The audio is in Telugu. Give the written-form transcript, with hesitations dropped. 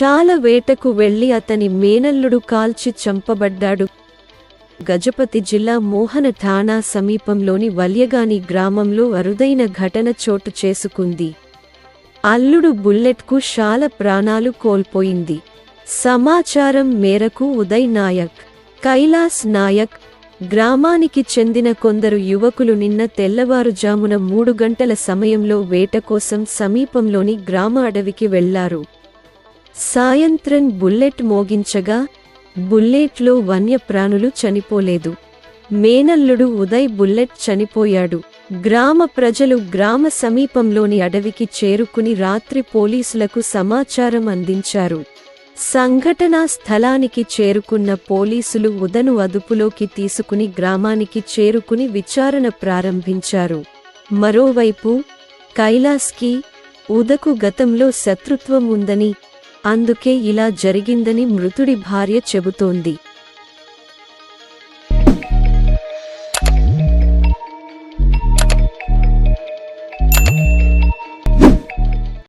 శాల వేటకు వెళ్లి అతని మేనల్లుడు కాల్చి చంపబడ్డాడు. గజపతి జిల్లా మోహన ఠాణా సమీపంలోని వల్యగాని గ్రామంలో అరుదైన ఘటన చోటు చేసుకుంది. అల్లుడు బుల్లెట్కు శాల ప్రాణాలు కోల్పోయింది. సమాచారం మేరకు ఉదయ్ నాయక్, కైలాస్ నాయక్ గ్రామానికి చెందిన కొందరు యువకులు నిన్న తెల్లవారుజామున 3 గంటల సమయంలో వేట కోసం సమీపంలోని గ్రామ అడవికి వెళ్లారు. సాయంత్రం బుల్లెట్ మోగించగా బుల్లెట్లో వన్యప్రాణులు చనిపోలేదు. మేనల్లుడు ఉదయ్ బుల్లెట్ చనిపోయాడు. గ్రామ ప్రజలు గ్రామ సమీపంలోని అడవికి చేరుకుని రాత్రి పోలీసులకు సమాచారం అందించారు. సంఘటనా స్థలానికి చేరుకున్న పోలీసులు ఉదను అదుపులోకి తీసుకుని గ్రామానికి చేరుకుని విచారణ ప్రారంభించారు. మరోవైపు కైలాస్కి, ఉదకు గతంలో శత్రుత్వం ఉందని, అందుకే ఇలా జరిగిందని మృతుడి భార్య చెబుతోంది.